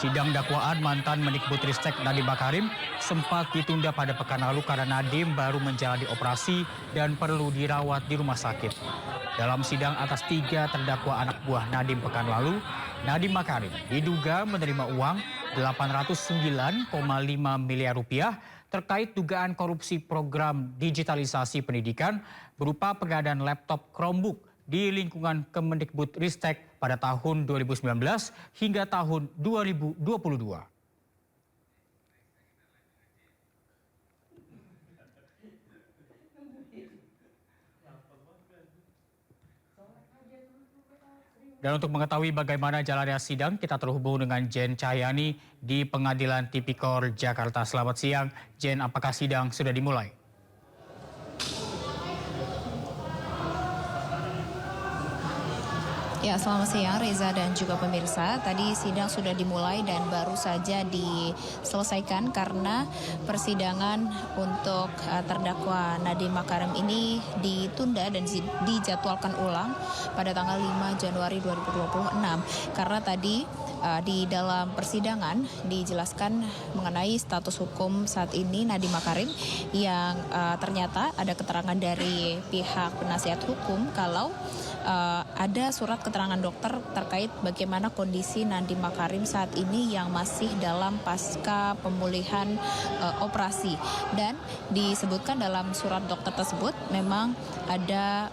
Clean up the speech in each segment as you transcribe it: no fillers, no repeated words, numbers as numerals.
Sidang dakwaan mantan Mendikbudristek Nadiem Makarim sempat ditunda pada pekan lalu karena Nadiem baru menjalani operasi dan perlu dirawat di rumah sakit. Dalam sidang atas 3 terdakwa anak buah Nadiem pekan lalu, Nadiem Makarim diduga menerima uang 809,5 miliar rupiah terkait dugaan korupsi program digitalisasi pendidikan berupa pengadaan laptop Chromebook di lingkungan Kemendikbudristek pada tahun 2019 hingga tahun 2022. Dan untuk mengetahui bagaimana jalannya sidang, kita terhubung dengan Jen Cahyani di Pengadilan Tipikor Jakarta. Selamat siang, Jen. Apakah sidang sudah dimulai? Ya, selamat siang Reza dan juga pemirsa. Tadi sidang sudah dimulai dan baru saja diselesaikan karena persidangan untuk terdakwa Nadiem Makarim ini ditunda dan dijadwalkan ulang pada tanggal 5 Januari 2026. Karena tadi di dalam persidangan dijelaskan mengenai status hukum saat ini Nadiem Makarim yang ternyata ada keterangan dari pihak penasihat hukum kalau ada surat keterangan dokter terkait bagaimana kondisi Nadiem Makarim saat ini yang masih dalam pasca pemulihan operasi. Dan disebutkan dalam surat dokter tersebut memang ada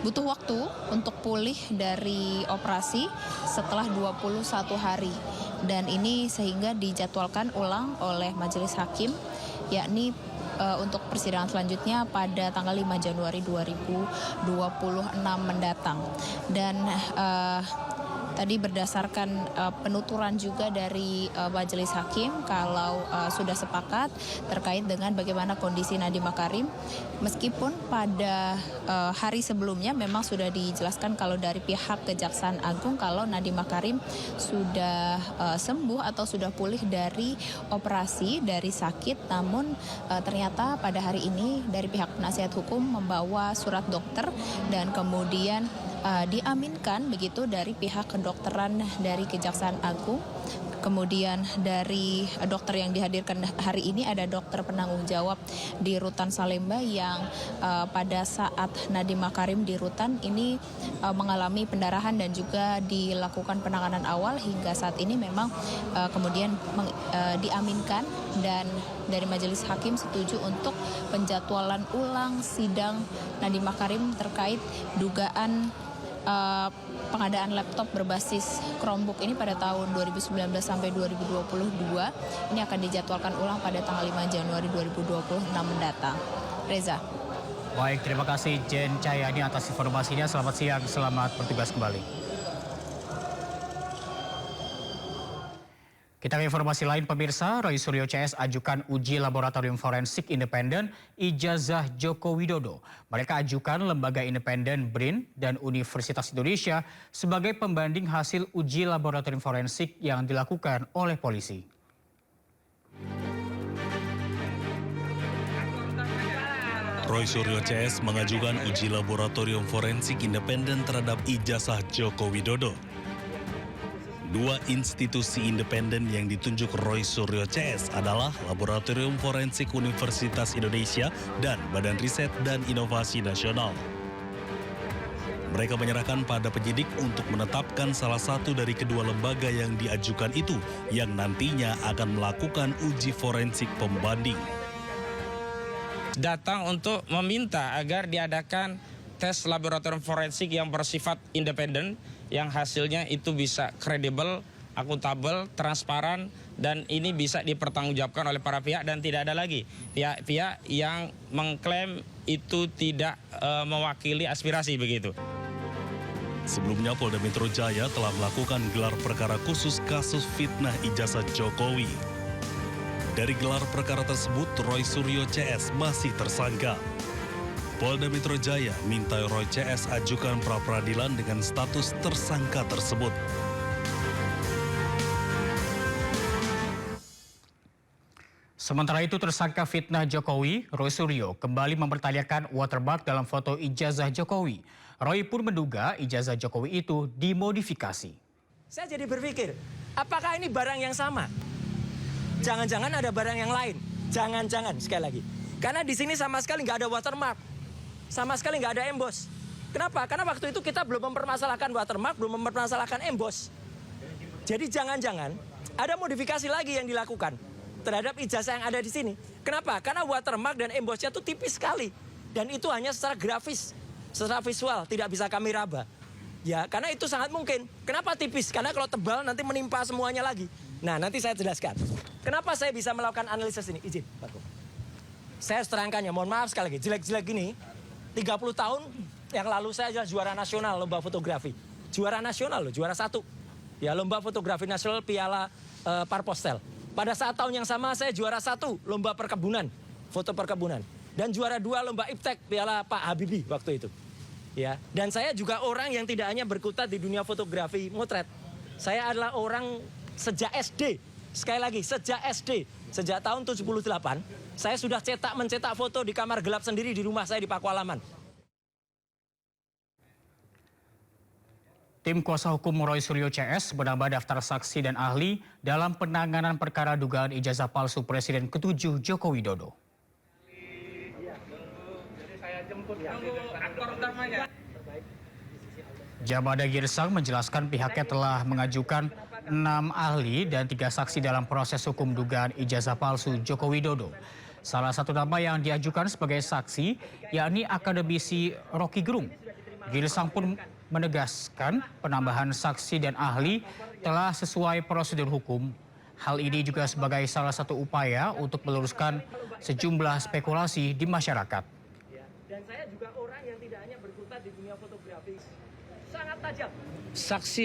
butuh waktu untuk pulih dari operasi setelah 21 hari. Dan ini sehingga dijadwalkan ulang oleh majelis hakim, yakni untuk persidangan selanjutnya pada tanggal 5 Januari 2026 mendatang. Dan tadi berdasarkan penuturan juga dari majelis hakim kalau sudah sepakat terkait dengan bagaimana kondisi Nadiem Makarim, meskipun pada hari sebelumnya memang sudah dijelaskan kalau dari pihak Kejaksaan Agung kalau Nadiem Makarim sudah sembuh atau sudah pulih dari operasi, dari sakit, namun ternyata pada hari ini dari pihak penasihat hukum membawa surat dokter dan kemudian diaminkan begitu dari pihak kedokteran dari Kejaksaan Agung. Kemudian dari dokter yang dihadirkan hari ini ada dokter penanggung jawab di Rutan Salemba yang pada saat Nadiem Makarim di Rutan ini mengalami pendarahan dan juga dilakukan penanganan awal hingga saat ini memang kemudian diaminkan dan dari majelis hakim setuju untuk penjadwalan ulang sidang Nadiem Makarim terkait dugaan pengadaan laptop berbasis Chromebook ini pada tahun 2019 sampai 2022 ini akan dijadwalkan ulang pada tanggal 5 Januari 2026 mendatang. Reza. Baik, terima kasih Jen Cahyani atas informasinya. Selamat siang, selamat bertugas kembali. Kita ke informasi lain pemirsa, Roy Suryo CS ajukan uji laboratorium forensik independen ijazah Joko Widodo. Mereka ajukan lembaga independen BRIN dan Universitas Indonesia sebagai pembanding hasil uji laboratorium forensik yang dilakukan oleh polisi. Roy Suryo CS mengajukan uji laboratorium forensik independen terhadap ijazah Joko Widodo. 2 institusi independen yang ditunjuk Roy Suryo CS adalah Laboratorium Forensik Universitas Indonesia dan Badan Riset dan Inovasi Nasional. Mereka menyerahkan pada penyidik untuk menetapkan salah satu dari kedua lembaga yang diajukan itu yang nantinya akan melakukan uji forensik pembanding. Datang untuk meminta agar diadakan tes laboratorium forensik yang bersifat independen, yang hasilnya itu bisa kredibel, akuntabel, transparan, dan ini bisa dipertanggungjawabkan oleh para pihak dan tidak ada lagi pihak-pihak yang mengklaim itu tidak mewakili aspirasi begitu. Sebelumnya Polda Metro Jaya telah melakukan gelar perkara khusus kasus fitnah ijazah Jokowi. Dari gelar perkara tersebut, Roy Suryo CS masih tersangka. Polda Metro Jaya minta Roy CS ajukan pra-peradilan dengan status tersangka tersebut. Sementara itu tersangka fitnah Jokowi, Roy Suryo kembali mempertanyakan watermark dalam foto ijazah Jokowi. Roy pun menduga ijazah Jokowi itu dimodifikasi. Saya jadi berpikir, Apakah ini barang yang sama? Jangan-jangan ada barang yang lain. Jangan-jangan, sekali lagi. Karena di sini sama sekali nggak ada watermark. Sama sekali nggak ada emboss. Kenapa? Karena waktu itu kita belum mempermasalahkan watermark, belum mempermasalahkan emboss. Jadi jangan-jangan ada modifikasi lagi yang dilakukan terhadap ijazah yang ada di sini. Kenapa? Karena watermark dan embossnya itu tipis sekali. Dan itu hanya secara grafis, secara visual, tidak bisa kami raba. Ya, karena itu sangat mungkin. Kenapa tipis? Karena kalau tebal nanti menimpa semuanya lagi. Nah, nanti saya jelaskan. Kenapa saya bisa melakukan analisis ini? Izin, Pak Kum. Saya terangkan ya, mohon maaf sekali lagi. Jelek-jelek gini, 30 tahun yang lalu saya adalah juara nasional lomba fotografi. Juara nasional loh, juara 1. Ya, lomba fotografi nasional Piala Parpostel. Pada saat tahun yang sama saya juara 1 lomba perkebunan, foto perkebunan. Dan juara 2 lomba iptek Piala Pak Habibie waktu itu. Ya, dan saya juga orang yang tidak hanya berkutat di dunia fotografi motret. Saya adalah orang sejak SD. Sekali lagi, sejak SD, sejak tahun 78, saya sudah mencetak foto di kamar gelap sendiri di rumah saya di Pakualaman. Tim kuasa hukum Roy Suryo CS menambah daftar saksi dan ahli dalam penanganan perkara dugaan ijazah palsu Presiden ke-7 Joko Widodo. Jabada Girsang menjelaskan pihaknya telah mengajukan 6 ahli dan 3 saksi dalam proses hukum dugaan ijazah palsu Joko Widodo. Salah satu nama yang diajukan sebagai saksi yakni akademisi Rocky Gerung. Girsang pun menegaskan penambahan saksi dan ahli telah sesuai prosedur hukum. Hal ini juga sebagai salah satu upaya untuk meluruskan sejumlah spekulasi di masyarakat. Dan saya juga orang yang tidak hanya berkutat di dunia fotografi, sangat tajam. Saksi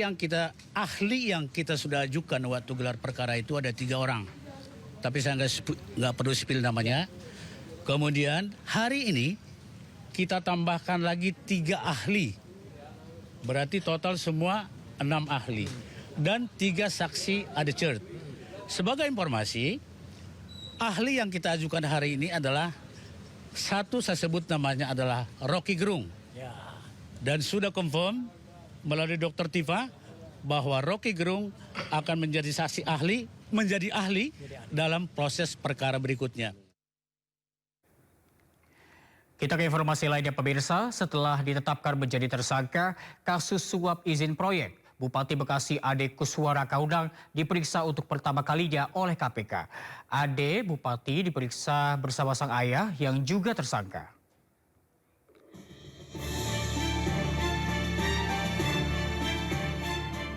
ahli yang kita sudah ajukan waktu gelar perkara itu ada 3 orang. Tapi saya nggak perlu spill namanya. Kemudian hari ini kita tambahkan lagi 3 ahli. Berarti total semua 6 ahli. Dan 3 saksi adjured. Sebagai informasi, ahli yang kita ajukan hari ini adalah satu, saya sebut namanya adalah Rocky Gerung. Dan sudah confirm melalui Dr. Tifa bahwa Rocky Gerung akan menjadi saksi ahli, menjadi ahli dalam proses perkara berikutnya. Kita ke informasi lainnya pemirsa, setelah ditetapkan menjadi tersangka kasus suap izin proyek, Bupati Bekasi Ade Kuswara Kaunang diperiksa untuk pertama kalinya oleh KPK. Ade Bupati diperiksa bersama sang ayah yang juga tersangka.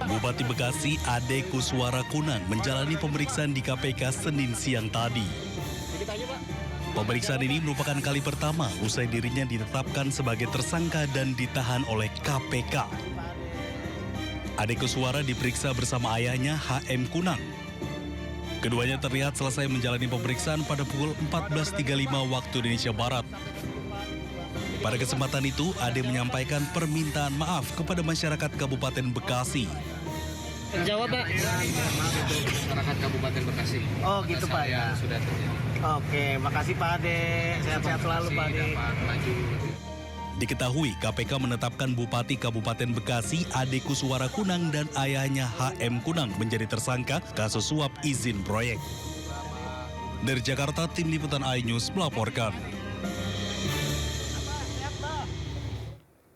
Bupati Bekasi Ade Kuswara Kaunang menjalani pemeriksaan di KPK Senin siang tadi. Pemeriksaan ini merupakan kali pertama usai dirinya ditetapkan sebagai tersangka dan ditahan oleh KPK. Ade Kuswara diperiksa bersama ayahnya HM Kunang. Keduanya terlihat selesai menjalani pemeriksaan pada pukul 14.35 waktu Indonesia Barat. Pada kesempatan itu, Ade menyampaikan permintaan maaf kepada masyarakat Kabupaten Bekasi. Jawab, Pak. Maaf untuk masyarakat Kabupaten Bekasi. Oh, gitu, Pak, ya. Sudah terjadi. Oke, makasih Pak Ade. Sehat-sehat selalu, Pak Ade. Diketahui KPK menetapkan Bupati Kabupaten Bekasi Ade Kuswara Kaunang dan ayahnya HM Kunang menjadi tersangka kasus suap izin proyek. Dari Jakarta, Tim Liputan iNews melaporkan.